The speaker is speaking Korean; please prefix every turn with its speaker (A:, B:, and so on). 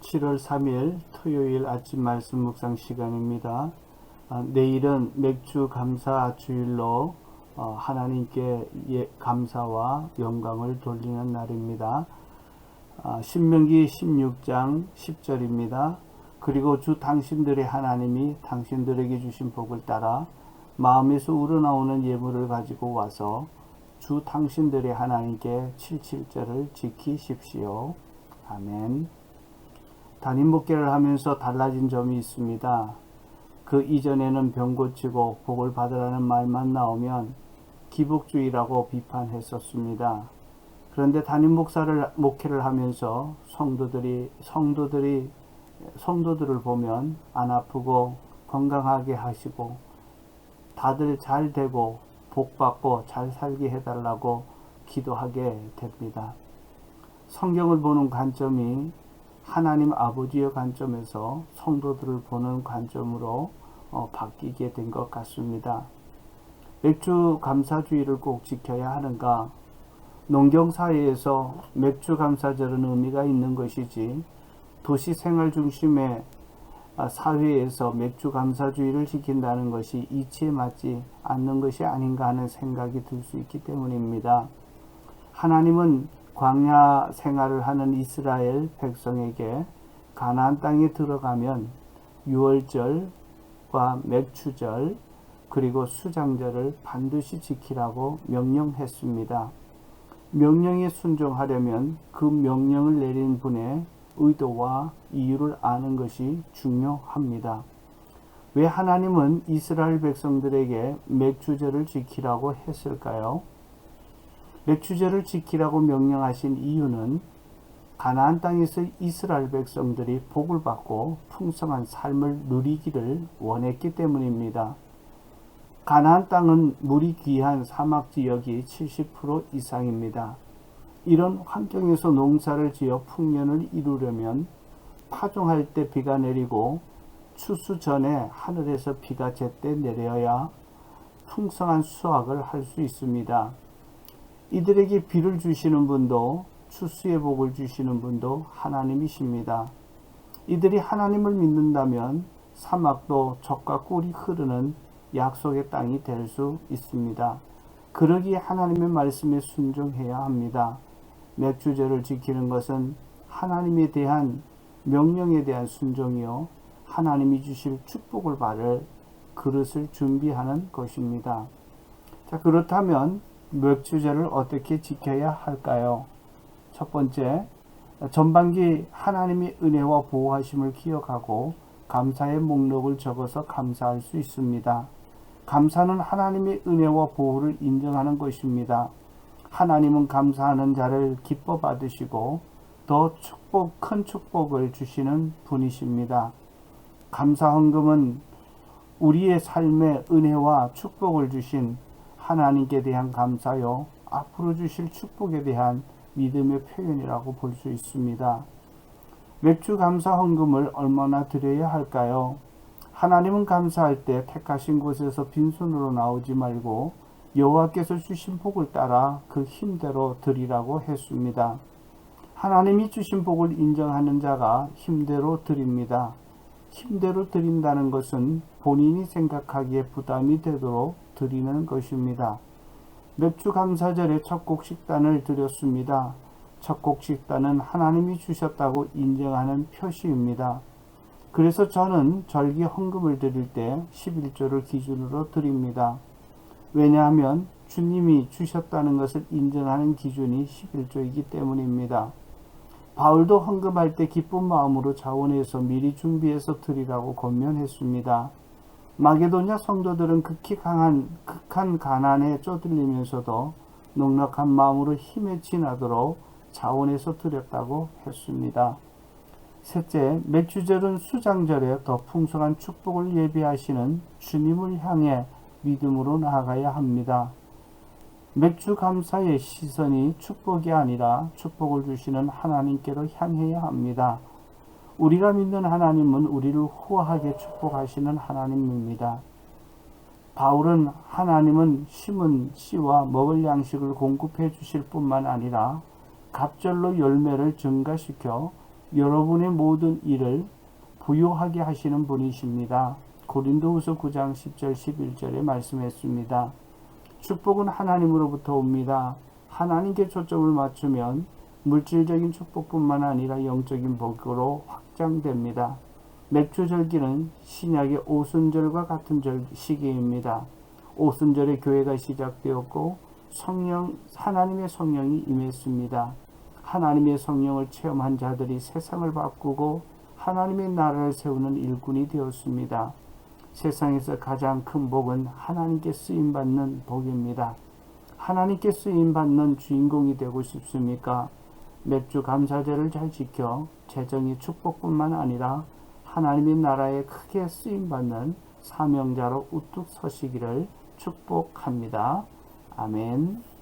A: 7월 3일 토요일 아침 말씀 묵상 시간입니다. 내일은 맥주 감사 주일로 하나님께 감사와 영광을 돌리는 날입니다. 신명기 16장 10절입니다. 그리고 주 당신들의 하나님이 당신들에게 주신 복을 따라 마음에서 우러나오는 예물을 가지고 와서 주 당신들의 하나님께 77절을 지키십시오. 아멘. 담임 목회를 하면서 달라진 점이 있습니다. 그 이전에는 병 고치고 복을 받으라는 말만 나오면 기복주의라고 비판했었습니다. 그런데 담임 목회를 하면서 성도들을 보면 안 아프고 건강하게 하시고 다들 잘 되고 복 받고 잘 살게 해달라고 기도하게 됩니다. 성경을 보는 관점이 하나님 아버지의 관점에서 성도들을 보는 관점으로 바뀌게 된 것 같습니다. 맥주 감사주의를 꼭 지켜야 하는가? 농경사회에서 맥주 감사절은 의미가 있는 것이지 도시 생활 중심의 사회에서 맥주 감사주의를 지킨다는 것이 이치에 맞지 않는 것이 아닌가 하는 생각이 들 수 있기 때문입니다. 하나님은 광야 생활을 하는 이스라엘 백성에게 가나안 땅에 들어가면 유월절과 맥주절 그리고 수장절을 반드시 지키라고 명령했습니다. 명령에 순종하려면 그 명령을 내린 분의 의도와 이유를 아는 것이 중요합니다. 왜 하나님은 이스라엘 백성들에게 맥주절을 지키라고 했을까요? 맥주절을 지키라고 명령하신 이유는 가나안 땅에서 이스라엘 백성들이 복을 받고 풍성한 삶을 누리기를 원했기 때문입니다. 가나안 땅은 물이 귀한 사막 지역이 70% 이상입니다. 이런 환경에서 농사를 지어 풍년을 이루려면 파종할 때 비가 내리고 추수 전에 하늘에서 비가 제때 내려야 풍성한 수확을 할 수 있습니다. 이들에게 비를 주시는 분도 추수의 복을 주시는 분도 하나님이십니다. 이들이 하나님을 믿는다면 사막도 젖과 꿀이 흐르는 약속의 땅이 될 수 있습니다. 그러기에 하나님의 말씀에 순종해야 합니다. 맥주절을 지키는 것은 하나님에 대한 명령에 대한 순종이요 하나님이 주실 축복을 받을 그릇을 준비하는 것입니다. 자, 그렇다면 맥주절을 어떻게 지켜야 할까요? 첫 번째, 전반기 하나님의 은혜와 보호하심을 기억하고 감사의 목록을 적어서 감사할 수 있습니다. 감사는 하나님의 은혜와 보호를 인정하는 것입니다. 하나님은 감사하는 자를 기뻐 받으시고 더 큰 축복을 주시는 분이십니다. 감사 헌금은 우리의 삶에 은혜와 축복을 주신 하나님께 대한 감사요 앞으로 주실 축복에 대한 믿음의 표현이라고 볼 수 있습니다. 맥주 감사 헌금을 얼마나 드려야 할까요? 하나님은 감사할 때 택하신 곳에서 빈손으로 나오지 말고 여호와께서 주신 복을 따라 그 힘대로 드리라고 했습니다. 하나님이 주신 복을 인정하는 자가 힘대로 드립니다. 힘대로 드린다는 것은 본인이 생각하기에 부담이 되도록 드리는 것입니다. 맥주 감사절에 첫 곡 식단을 드렸습니다. 첫 곡 식단은 하나님이 주셨다고 인정하는 표시입니다. 그래서 저는 절기 헌금을 드릴 때 11조를 기준으로 드립니다. 왜냐하면 주님이 주셨다는 것을 인정하는 기준이 11조이기 때문입니다. 바울도 헌금할 때 기쁜 마음으로 자원해서 미리 준비해서 드리라고 권면했습니다. 마게도냐 성도들은 극한 가난에 쪼들리면서도 넉넉한 마음으로 힘에 지나도록 자원해서 드렸다고 했습니다. 셋째, 맥주절은 수장절에 더 풍성한 축복을 예비하시는 주님을 향해 믿음으로 나아가야 합니다. 맥주 감사의 시선이 축복이 아니라 축복을 주시는 하나님께로 향해야 합니다. 우리가 믿는 하나님은 우리를 후하게 축복하시는 하나님입니다. 바울은 하나님은 심은 씨와 먹을 양식을 공급해 주실 뿐만 아니라 갑절로 열매를 증가시켜 여러분의 모든 일을 부유하게 하시는 분이십니다. 고린도후서 9장 10절 11절에 말씀했습니다. 축복은 하나님으로부터 옵니다. 하나님께 초점을 맞추면 물질적인 축복뿐만 아니라 영적인 복으로 확장됩니다. 맥주절기는 신약의 오순절과 같은 시기입니다. 오순절에 교회가 시작되었고 하나님의 성령이 임했습니다. 하나님의 성령을 체험한 자들이 세상을 바꾸고 하나님의 나라를 세우는 일꾼이 되었습니다. 세상에서 가장 큰 복은 하나님께 쓰임받는 복입니다. 하나님께 쓰임받는 주인공이 되고 싶습니까? 몇 주 감사제를 잘 지켜 재정의 축복뿐만 아니라 하나님의 나라에 크게 쓰임받는 사명자로 우뚝 서시기를 축복합니다. 아멘.